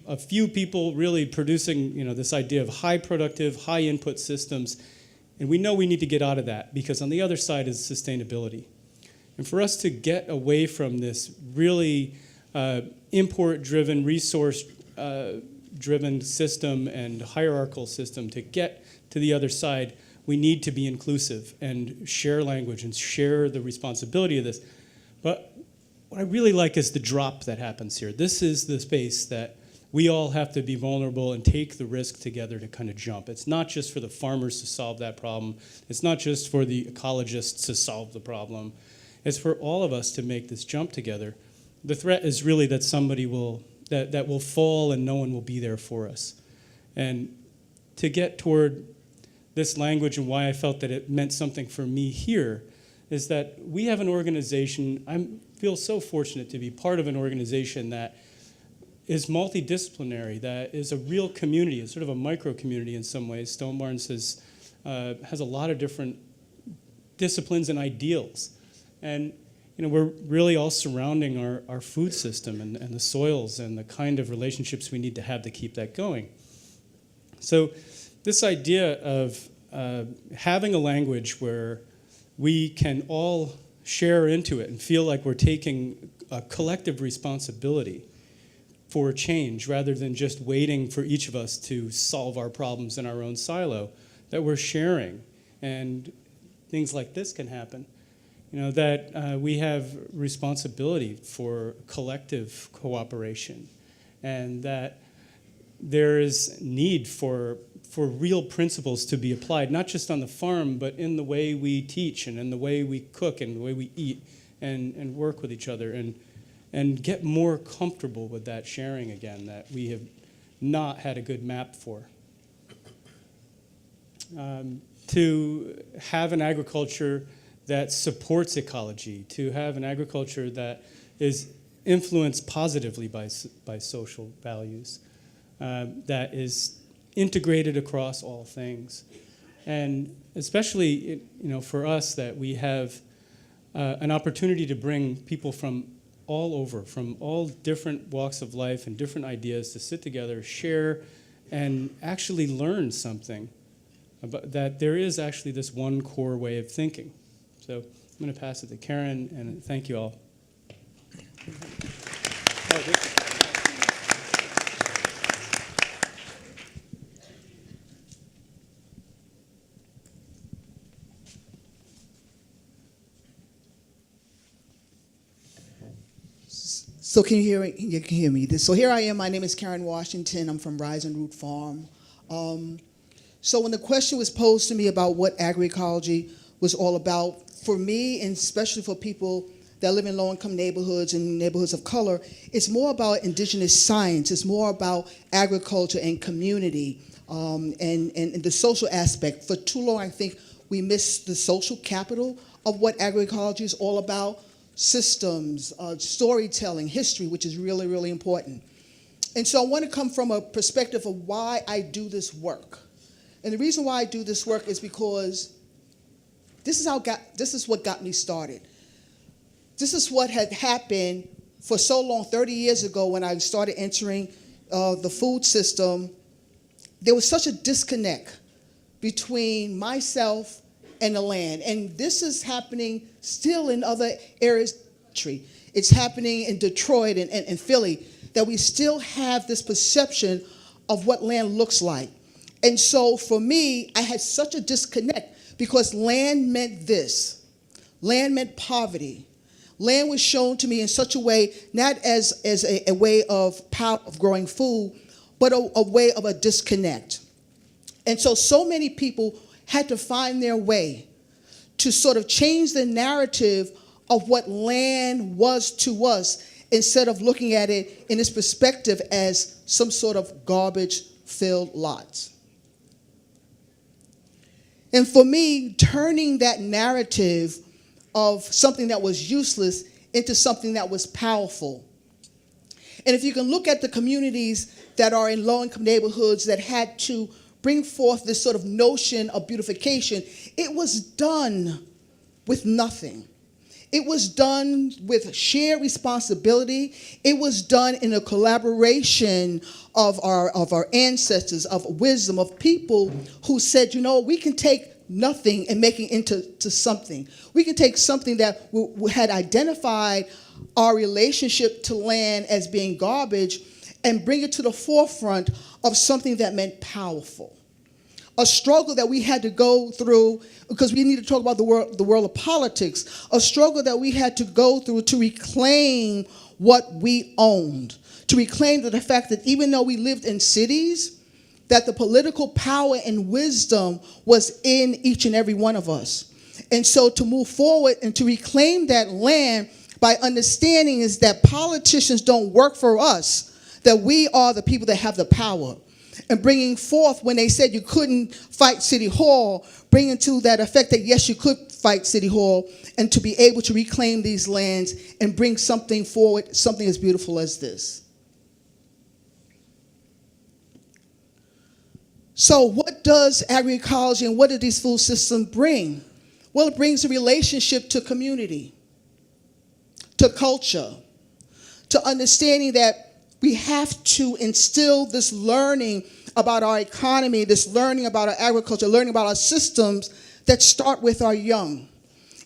a few people really producing, this idea of high productive, high input systems. And we know we need to get out of that because on the other side is sustainability. And for us to get away from this really import-driven, resource-driven system and hierarchical system, to get to the other side, we need to be inclusive and share language and share the responsibility of this. But what I really like is the drop that happens here. This is the space that we all have to be vulnerable and take the risk together to kind of jump. It's not just for the farmers to solve that problem. It's not just for the ecologists to solve the problem. It's for all of us to make this jump together. The threat is really that somebody that will fall and no one will be there for us. And to get toward this language and why I felt that it meant something for me here is that we have an organization. I feel so fortunate to be part of an organization that is multidisciplinary, that is a real community, it's sort of a micro community in some ways. Stone Barns has a lot of different disciplines and ideals. And we're really all surrounding our food system and the soils and the kind of relationships we need to have to keep that going. So this idea of having a language where we can all share into it and feel like we're taking a collective responsibility for change rather than just waiting for each of us to solve our problems in our own silo, that we're sharing. And things like this can happen. That we have responsibility for collective cooperation, and that there is need for real principles to be applied, not just on the farm, but in the way we teach and in the way we cook and the way we eat and work with each other and get more comfortable with that sharing again that we have not had a good map for. To have an agriculture that supports ecology, to have an agriculture that is influenced positively by social values, that is integrated across all things. And especially, for us, that we have an opportunity to bring people from all over, from all different walks of life and different ideas to sit together, share, and actually learn something about that there is actually this one core way of thinking. So I'm going to pass it to Karen, and thank you all. So can you hear me? You can hear me. So here I am. My name is Karen Washington. I'm from Rise and Root Farm. So when the question was posed to me about what agroecology was all about, for me, and especially for people that live in low-income neighborhoods and neighborhoods of color, it's more about indigenous science. It's more about agriculture and community and the social aspect. For too long, I think we missed the social capital of what agroecology is all about. Systems, storytelling, history, which is really, really important. And so I want to come from a perspective of why I do this work. And the reason why I do this work is because this is what got me started. This is what had happened for so long, 30 years ago when I started entering the food system. There was such a disconnect between myself and the land. And this is happening still in other areas of the country. It's happening in Detroit and Philly, that we still have this perception of what land looks like. And so for me, I had such a disconnect because land meant this. Land meant poverty. Land was shown to me in such a way, not as a way of power of growing food, but a way of a disconnect. And so many people had to find their way to sort of change the narrative of what land was to us, instead of looking at it in this perspective as some sort of garbage-filled lots. And for me, turning that narrative of something that was useless into something that was powerful. And if you can look at the communities that are in low-income neighborhoods that had to bring forth this sort of notion of beautification, it was done with nothing. It was done with shared responsibility. It was done in a collaboration of our ancestors, of wisdom, of people who said, we can take nothing and make it into something. We can take something that we had identified our relationship to land as being garbage and bring it to the forefront of something that meant powerful. A struggle that we had to go through, because we need to talk about the world of politics, a struggle that we had to go through to reclaim what we owned, to reclaim the fact that even though we lived in cities, that the political power and wisdom was in each and every one of us. And so to move forward and to reclaim that land by understanding is that politicians don't work for us, that we are the people that have the power. And bringing forth, when they said you couldn't fight City Hall, bringing to that effect that yes, you could fight City Hall, and to be able to reclaim these lands and bring something forward, something as beautiful as this. So what does agroecology and what do these food systems bring? Well, it brings a relationship to community, to culture, to understanding that we have to instill this learning about our economy, this learning about our agriculture, learning about our systems that start with our young.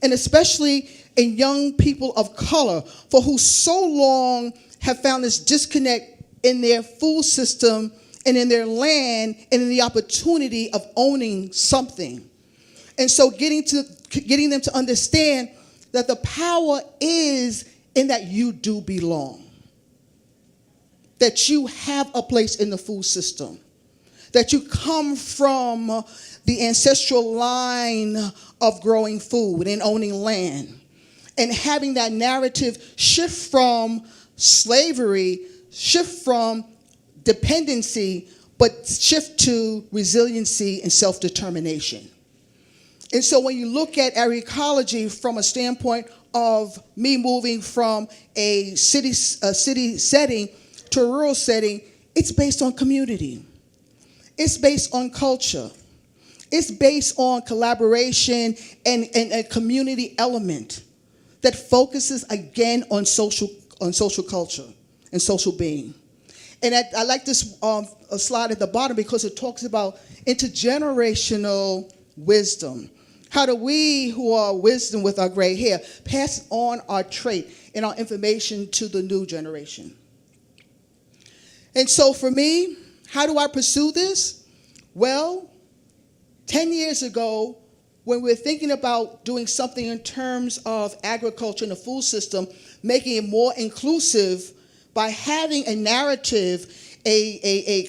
And especially in young people of color, for who so long have found this disconnect in their food system and in their land and in the opportunity of owning something. And so getting them to understand that the power is in that you do belong. That you have a place in the food system, that you come from the ancestral line of growing food and owning land, and having that narrative shift from slavery, shift from dependency, but shift to resiliency and self-determination. And so when you look at agroecology from a standpoint of me moving from a city setting to a rural setting, it's based on community. It's based on culture. It's based on collaboration and a community element that focuses again on social culture and social being. And I like this slide at the bottom because it talks about intergenerational wisdom. How do we, who are wisdom with our gray hair, pass on our trait and our information to the new generation? And so for me, how do I pursue this? Well, 10 years ago, when we were thinking about doing something in terms of agriculture and the food system, making it more inclusive by having a narrative, a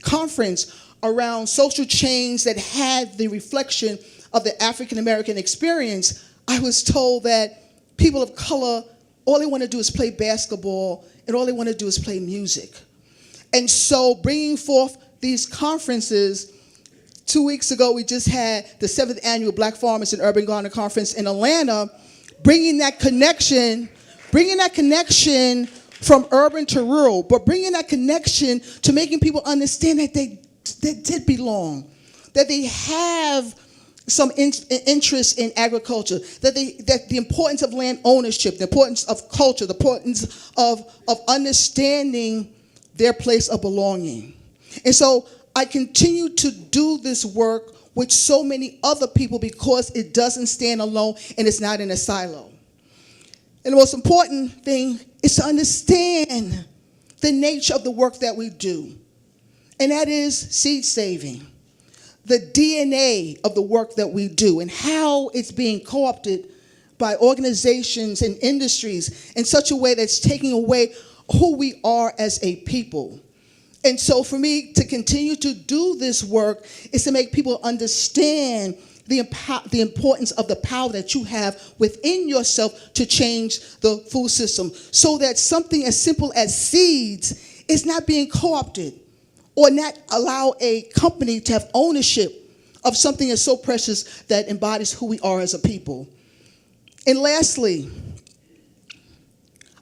conference around social change that had the reflection of the African American experience, I was told that people of color, all they want to do is play basketball, and all they want to do is play music. And so bringing forth these conferences, 2 weeks ago we just had the 7th annual Black Farmers and Urban Gardener Conference in Atlanta, bringing that connection from urban to rural, but bringing that connection to making people understand that they did belong, that they have some interest in agriculture, that the importance of land ownership, the importance of culture, the importance of understanding their place of belonging. And so I continue to do this work with so many other people because it doesn't stand alone and it's not in a silo. And the most important thing is to understand the nature of the work that we do. And that is seed saving, the DNA of the work that we do and how it's being co-opted by organizations and industries in such a way that's taking away who we are as a people. And so for me to continue to do this work is to make people understand the importance of the power that you have within yourself to change the food system so that something as simple as seeds is not being co-opted or not allow a company to have ownership of something that's so precious that embodies who we are as a people. And lastly,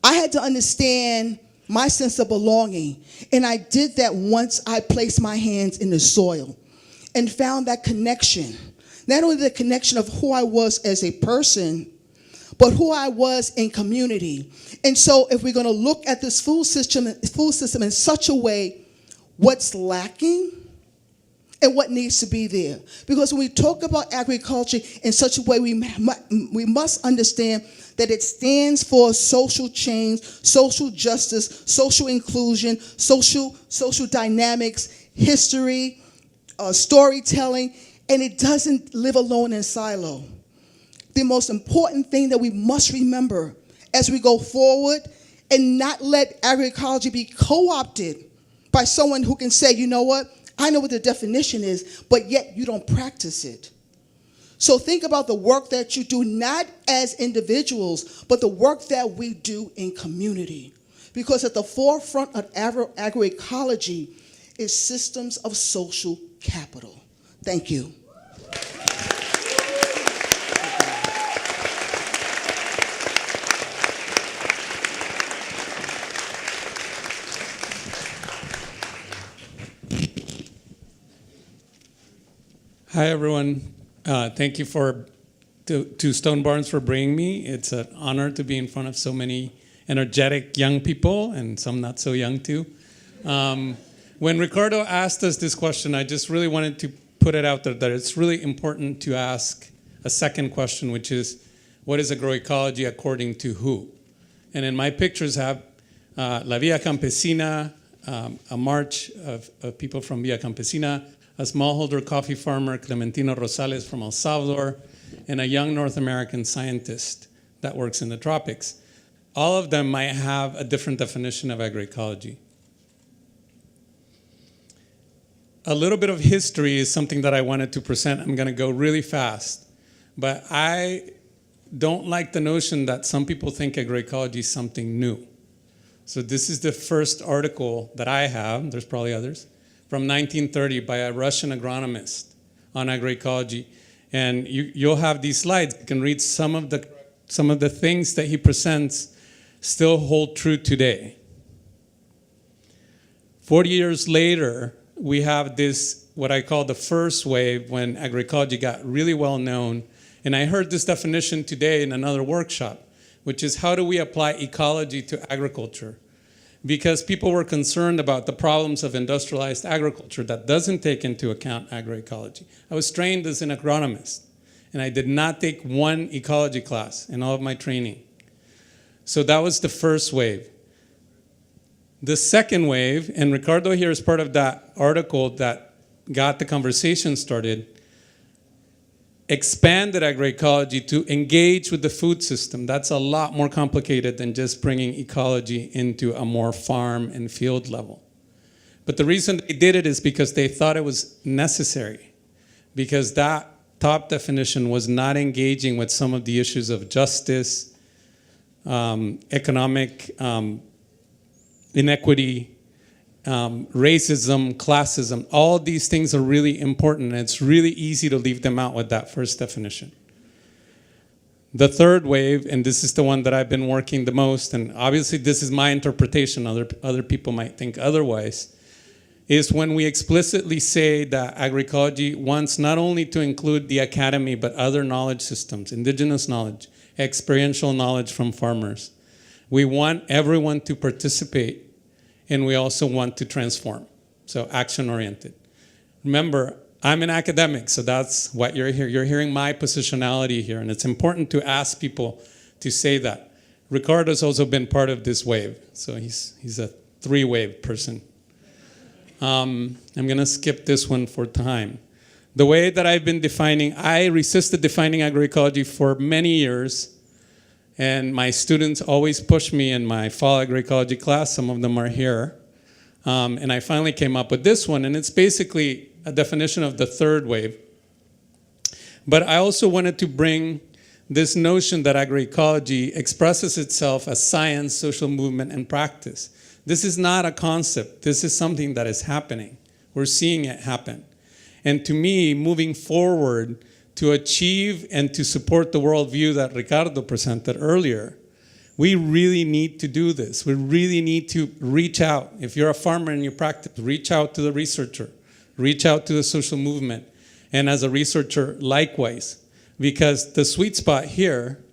I had to understand my sense of belonging. And I did that once I placed my hands in the soil and found that connection Not only the connection of who I was as a person, but who I was in community. And so if we're going to look at this food system in such a way, what's lacking and what needs to be there. Because when we talk about agriculture in such a way, we must understand that it stands for social change, social justice, social inclusion, social dynamics, history, storytelling, and it doesn't live alone in silo. The most important thing that we must remember as we go forward and not let agroecology be co-opted by someone who can say, you know what, I know what the definition is, but yet you don't practice it. So think about the work that you do, not as individuals, but the work that we do in community. Because at the forefront of agroecology is systems of social capital. Thank you. Hi, everyone. Thank you to Stone Barns for bringing me. It's an honor to be in front of so many energetic young people and some not so young too. When Ricardo asked us this question, I just really wanted to put it out there that it's really important to ask a second question, which is, what is agroecology according to who? And in my pictures have La Via Campesina, a march of people from Via Campesina, a smallholder coffee farmer, Clementino Rosales from El Salvador, and a young North American scientist that works in the tropics. All of them might have a different definition of agroecology. A little bit of history is something that I wanted to present. I'm going to go really fast. But I don't like the notion that some people think agroecology is something new. So this is the first article that I have, there's probably others, from 1930 by a Russian agronomist on agroecology. And you'll have these slides. You can read some of the things that he presents still hold true today. 40 years later, we have this, what I call the first wave, when agroecology got really well known. And I heard this definition today in another workshop, which is how do we apply ecology to agriculture? Because people were concerned about the problems of industrialized agriculture that doesn't take into account agroecology. I was trained as an agronomist, and I did not take one ecology class in all of my training. So that was the first wave. The second wave, and Ricardo here is part of that article that got the conversation started, expanded agroecology to engage with the food system. That's a lot more complicated than just bringing ecology into a more farm and field level. But the reason they did it is because they thought it was necessary, because that top definition was not engaging with some of the issues of justice, economic inequity, racism, classism. All these things are really important, and it's really easy to leave them out with that first definition. The third wave, and this is the one that I've been working the most, and obviously this is my interpretation, other people might think otherwise, is when we explicitly say that agroecology wants not only to include the academy, but other knowledge systems, indigenous knowledge, experiential knowledge from farmers. We want everyone to participate, and we also want to transform, so action-oriented. Remember, I'm an academic, so that's what you're hearing. You're hearing my positionality here, and it's important to ask people to say that. Ricardo's also been part of this wave, so he's a three-wave person. I'm going to skip this one for time. The way that I've been defining, I resisted defining agroecology for many years, and my students always push me in my fall agroecology class. Some of them are here. And I finally came up with this one, and it's basically a definition of the third wave. But I also wanted to bring this notion that agroecology expresses itself as science, social movement, and practice. This is not a concept. This is something that is happening. We're seeing it happen. And to me, moving forward, to achieve and to support the worldview that Ricardo presented earlier, we really need to do this. We really need to reach out. If you're a farmer and you practice, reach out to the researcher, reach out to the social movement, And as a researcher, likewise. Because the sweet spot here,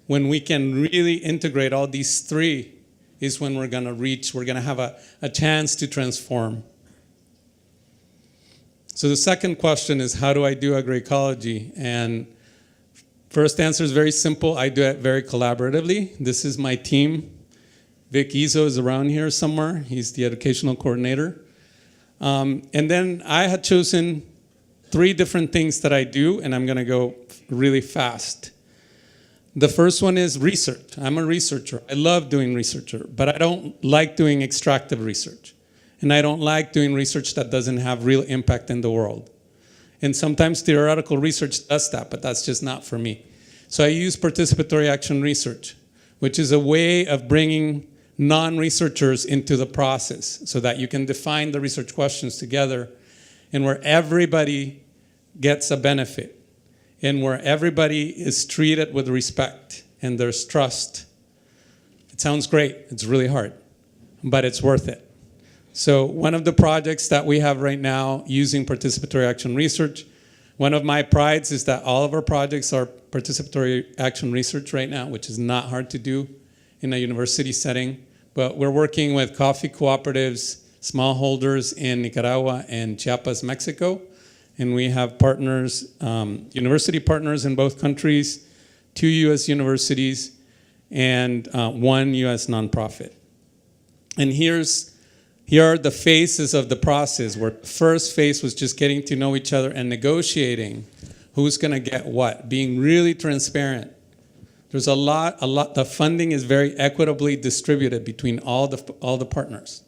when we can really integrate all these three, is when we're going to have a chance to transform. So the second question is, how do I do agroecology? And first answer is very simple. I do it very collaboratively. This is my team. Vic Izzo is around here somewhere. He's the educational coordinator. And then I had chosen 3 different things that I do, and I'm going to go really fast. The first one is research. I'm a researcher. I love doing research, but I don't like doing extractive research. And I don't like doing research that doesn't have real impact in the world. And sometimes theoretical research does that, but that's just not for me. So I use participatory action research, which is a way of bringing non-researchers into the process so that you can define the research questions together and where everybody gets a benefit and where everybody is treated with respect and there's trust. It sounds great. It's really hard, but it's worth it. So one of the projects that we have right now using participatory action research, one of my prides is that all of our projects are participatory action research right now, which is not hard to do in a university setting. But we're working with coffee cooperatives, smallholders in Nicaragua and Chiapas, Mexico. And we have partners, university partners in both countries, 2 U.S. universities, and 1 U.S. nonprofit. And here are the phases of the process, where the first phase was just getting to know each other and negotiating who's going to get what, being really transparent. There's a lot, the funding is very equitably distributed between all the partners.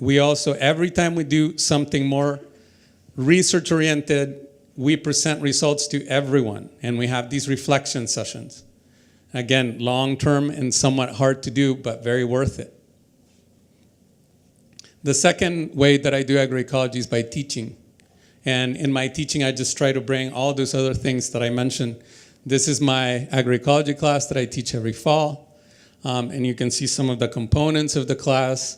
We also, every time we do something more research-oriented, we present results to everyone, and we have these reflection sessions. Again, long-term and somewhat hard to do, but very worth it. The second way that I do agroecology is by teaching. And in my teaching, I just try to bring all those other things that I mentioned. This is my agroecology class that I teach every fall. And you can see some of the components of the class.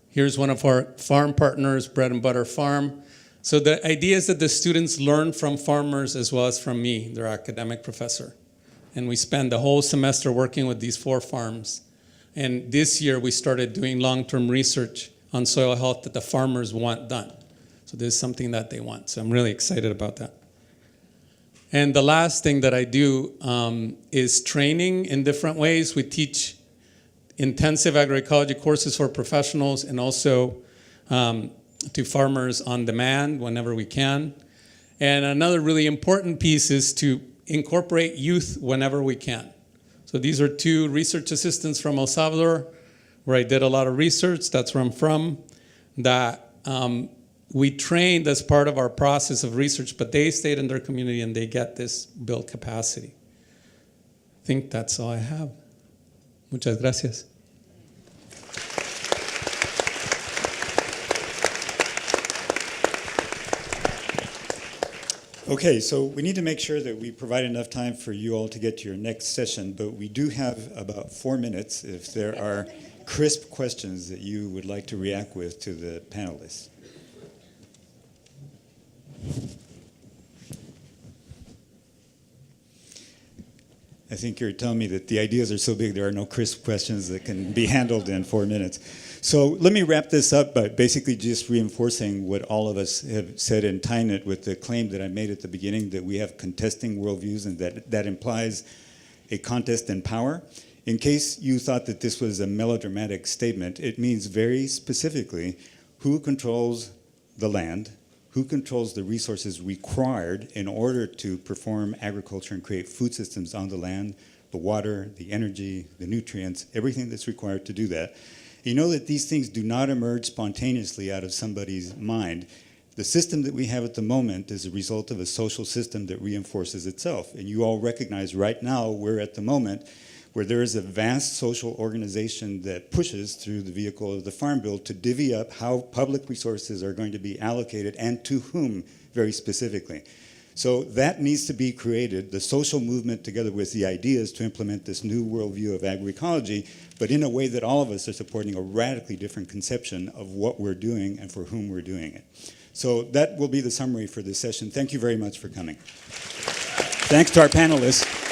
Here's one of our farm partners, Bread and Butter Farm. So the idea is that the students learn from farmers as well as from me, their academic professor. And we spend the whole semester working with these 4 farms. And this year we started doing long-term research on soil health that the farmers want done. So this is something that they want. So I'm really excited about that. And the last thing that I do is training in different ways. We teach intensive agroecology courses for professionals and also to farmers on demand whenever we can. And another really important piece is to incorporate youth whenever we can. So these are 2 research assistants from El Salvador, where I did a lot of research. That's where I'm from. That we trained as part of our process of research, but they stayed in their community and they get this built capacity. I think that's all I have. Muchas gracias. Okay, so we need to make sure that we provide enough time for you all to get to your next session, but we do have about 4 minutes if there are crisp questions that you would like to react with to the panelists. I think you're telling me that the ideas are so big there are no crisp questions that can be handled in 4 minutes. So let me wrap this up by basically just reinforcing what all of us have said and tying it with the claim that I made at the beginning that we have contesting worldviews and that implies a contest in power. In case you thought that this was a melodramatic statement, it means very specifically who controls the land, who controls the resources required in order to perform agriculture and create food systems on the land, the water, the energy, the nutrients, everything that's required to do that. You know that these things do not emerge spontaneously out of somebody's mind. The system that we have at the moment is a result of a social system that reinforces itself. And you all recognize right now we're at the moment where there is a vast social organization that pushes through the vehicle of the Farm Bill to divvy up how public resources are going to be allocated and to whom very specifically. So that needs to be created, the social movement together with the ideas to implement this new worldview of agroecology, but in a way that all of us are supporting a radically different conception of what we're doing and for whom we're doing it. So that will be the summary for this session. Thank you very much for coming. Thanks to our panelists.